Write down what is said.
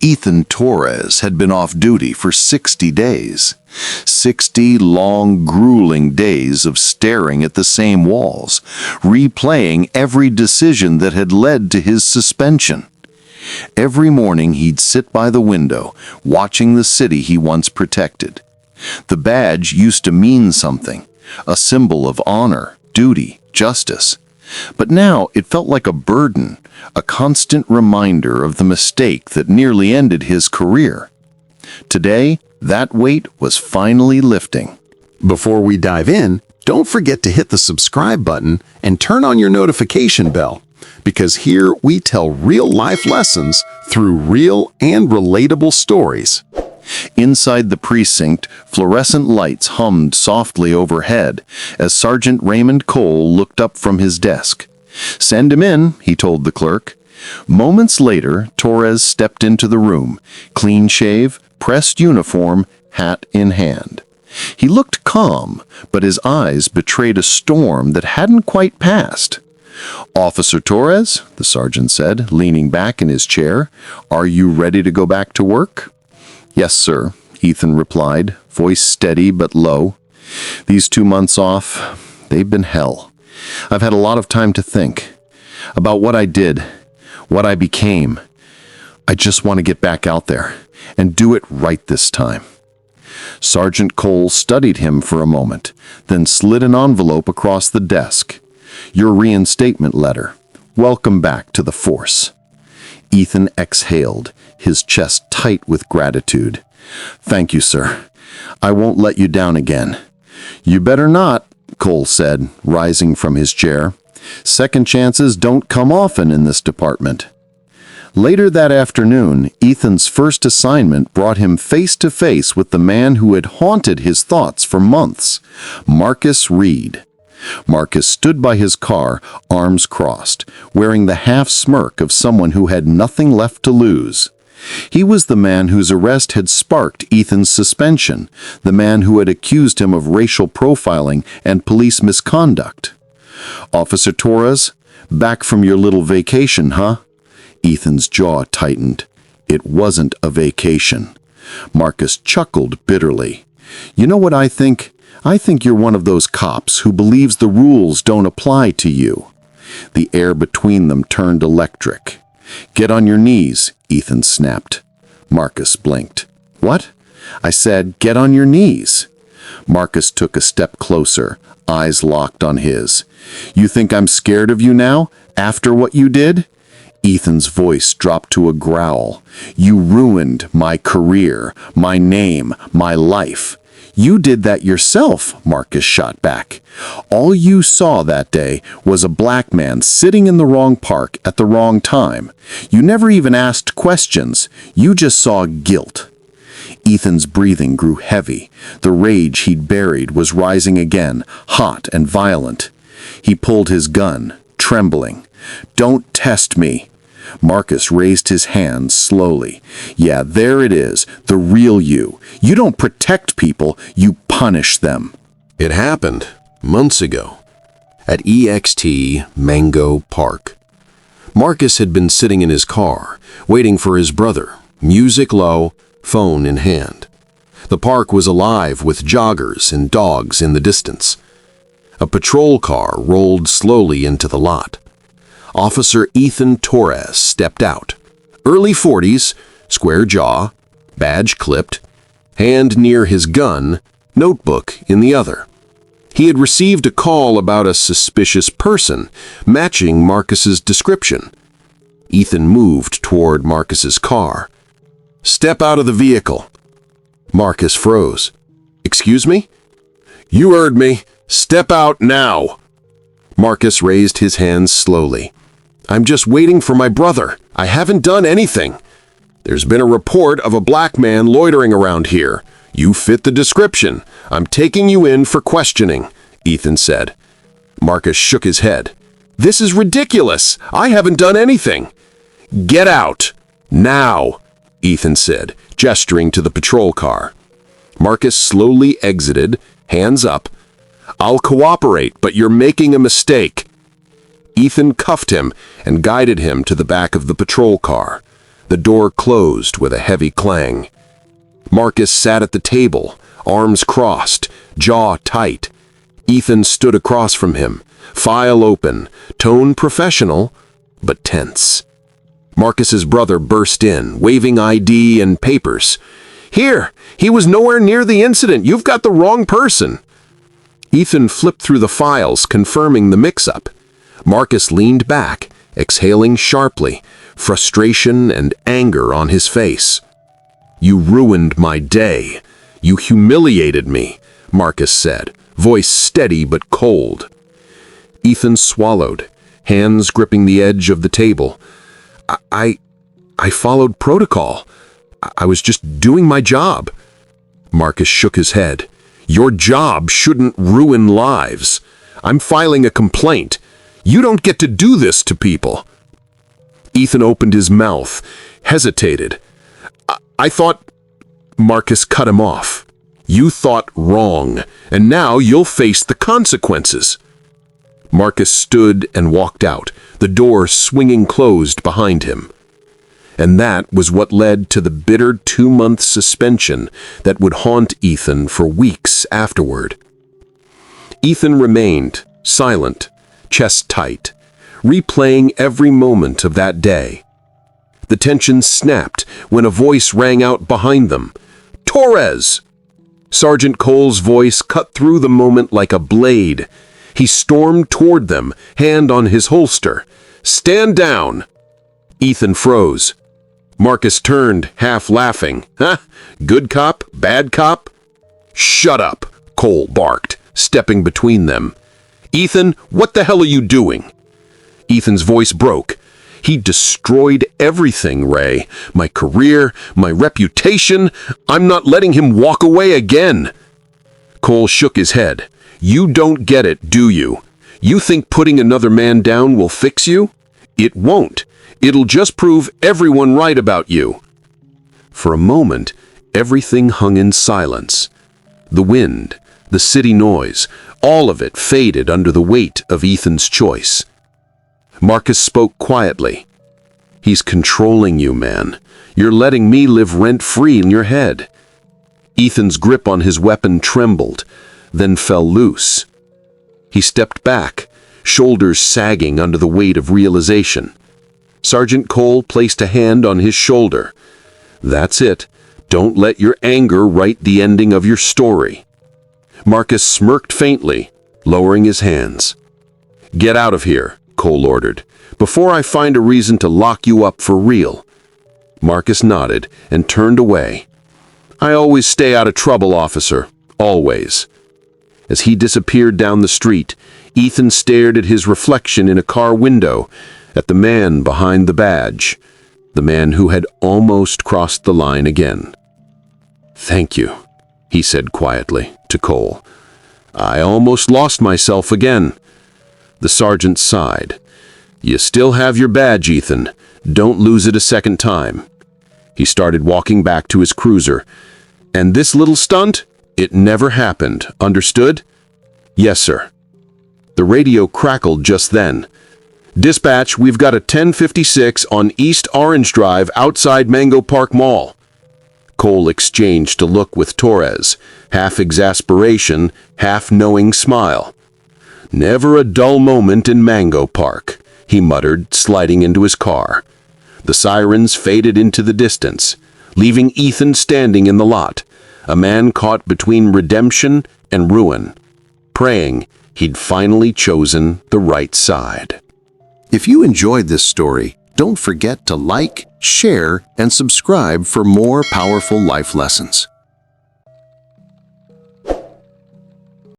Ethan Torres had been off duty for 60 days. 60 long, grueling days of staring at the same walls, replaying every decision that had led to his suspension. Every morning he'd sit by the window, watching the city he once protected. The badge used to mean something, a symbol of honor, duty, justice. But now it felt like a burden, a constant reminder of the mistake that nearly ended his career. Today, that weight was finally lifting. Before we dive in, don't forget to hit the subscribe button and turn on your notification bell, because here we tell real-life lessons through real and relatable stories. Inside the precinct, fluorescent lights hummed softly overhead as Sergeant Raymond Cole looked up from his desk. "Send him in," he told the clerk. Moments later, Torres stepped into the room, clean shave, pressed uniform, hat in hand. He looked calm, but his eyes betrayed a storm that hadn't quite passed. "Officer Torres," the sergeant said, leaning back in his chair, "are you ready to go back to work?" "Yes, sir," Ethan replied, voice steady but low. "These 2 months off, they've been hell. I've had a lot of time to think about what I did, what I became. I just want to get back out there and do it right this time." Sergeant Cole studied him for a moment, then slid an envelope across the desk. "Your reinstatement letter. Welcome back to the force." Ethan exhaled, his chest tight with gratitude. "Thank you, sir. I won't let you down again." "You better not," Cole said, rising from his chair. "Second chances don't come often in this department." Later that afternoon, Ethan's first assignment brought him face to face with the man who had haunted his thoughts for months, Marcus Reed. Marcus stood by his car, arms crossed, wearing the half-smirk of someone who had nothing left to lose. He was the man whose arrest had sparked Ethan's suspension, the man who had accused him of racial profiling and police misconduct. "Officer Torres, back from your little vacation, huh?" Ethan's jaw tightened. It wasn't a vacation. Marcus chuckled bitterly. "You know what I think? I think you're one of those cops who believes the rules don't apply to you." The air between them turned electric. "Get on your knees," Ethan snapped. Marcus blinked. "What?" "I said, get on your knees." Marcus took a step closer, eyes locked on his. "You think I'm scared of you now, after what you did?" Ethan's voice dropped to a growl. "You ruined my career, my name, my life." "You did that yourself," Marcus shot back. "All you saw that day was a black man sitting in the wrong park at the wrong time. You never even asked questions. You just saw guilt." Ethan's breathing grew heavy. The rage he'd buried was rising again, hot and violent. He pulled his gun, trembling. "Don't test me." Marcus raised his hand slowly. "Yeah, there it is, the real you. You don't protect people, you punish them." It happened months ago at EXT Mango Park. Marcus had been sitting in his car, waiting for his brother, music low, phone in hand. The park was alive with joggers and dogs in the distance. A patrol car rolled slowly into the lot. Officer Ethan Torres stepped out. Early 40s, square jaw, badge clipped, hand near his gun, notebook in the other. He had received a call about a suspicious person, matching Marcus's description. Ethan moved toward Marcus's car. "Step out of the vehicle." Marcus froze. "Excuse me?" "You heard me. Step out now." Marcus raised his hands slowly. "I'm just waiting for my brother. I haven't done anything. There's been a report of a black man loitering around here. You fit the description. I'm taking you in for questioning," Ethan said. Marcus shook his head. "This is ridiculous. I haven't done anything." "Get out. Now," Ethan said, gesturing to the patrol car. Marcus slowly exited, hands up. "I'll cooperate, but you're making a mistake." Ethan cuffed him and guided him to the back of the patrol car. The door closed with a heavy clang. Marcus sat at the table, arms crossed, jaw tight. Ethan stood across from him, file open, tone professional, but tense. Marcus's brother burst in, waving ID and papers. "Here, he was nowhere near the incident. You've got the wrong person." Ethan flipped through the files, confirming the mix-up. Marcus leaned back, exhaling sharply, frustration and anger on his face. "You ruined my day. You humiliated me," Marcus said, voice steady but cold. Ethan swallowed, hands gripping the edge of the table. I followed protocol. I was just doing my job." Marcus shook his head. "Your job shouldn't ruin lives. I'm filing a complaint. You don't get to do this to people." Ethan opened his mouth, hesitated. I thought..." Marcus cut him off. "You thought wrong, and now you'll face the consequences." Marcus stood and walked out, the door swinging closed behind him. And that was what led to the bitter 2-month suspension that would haunt Ethan for weeks afterward. Ethan remained, silent, chest tight, replaying every moment of that day. The tension snapped when a voice rang out behind them. "Torres!" Sergeant Cole's voice cut through the moment like a blade. He stormed toward them, hand on his holster. "Stand down!" Ethan froze. Marcus turned, half laughing. "Huh? Good cop? Bad cop?" "Shut up!" Cole barked, stepping between them. "Ethan, what the hell are you doing?" Ethan's voice broke. "He destroyed everything, Ray. My career, my reputation. I'm not letting him walk away again." Cole shook his head. "You don't get it, do you? You think putting another man down will fix you? It won't. It'll just prove everyone right about you." For a moment, everything hung in silence. The wind, the city noise, all of it faded under the weight of Ethan's choice. Marcus spoke quietly. "He's controlling you, man. You're letting me live rent-free in your head." Ethan's grip on his weapon trembled, then fell loose. He stepped back, shoulders sagging under the weight of realization. Sergeant Cole placed a hand on his shoulder. "That's it. Don't let your anger write the ending of your story." Marcus smirked faintly, lowering his hands. "Get out of here," Cole ordered, "before I find a reason to lock you up for real." Marcus nodded and turned away. "I always stay out of trouble, officer. Always." As he disappeared down the street, Ethan stared at his reflection in a car window, at the man behind the badge, the man who had almost crossed the line again. "Thank you," he said quietly to Cole. "I almost lost myself again." The sergeant sighed. "You still have your badge, Ethan. Don't lose it a second time." He started walking back to his cruiser. "And this little stunt? It never happened, understood?" "Yes, sir." The radio crackled just then. "Dispatch, we've got a 1056 on East Orange Drive outside Mango Park Mall." Cole exchanged a look with Torres, half exasperation, half knowing smile. "Never a dull moment in Mango Park," he muttered, sliding into his car. The sirens faded into the distance, leaving Ethan standing in the lot, a man caught between redemption and ruin, praying he'd finally chosen the right side. If you enjoyed this story, don't forget to like, share, and subscribe for more powerful life lessons.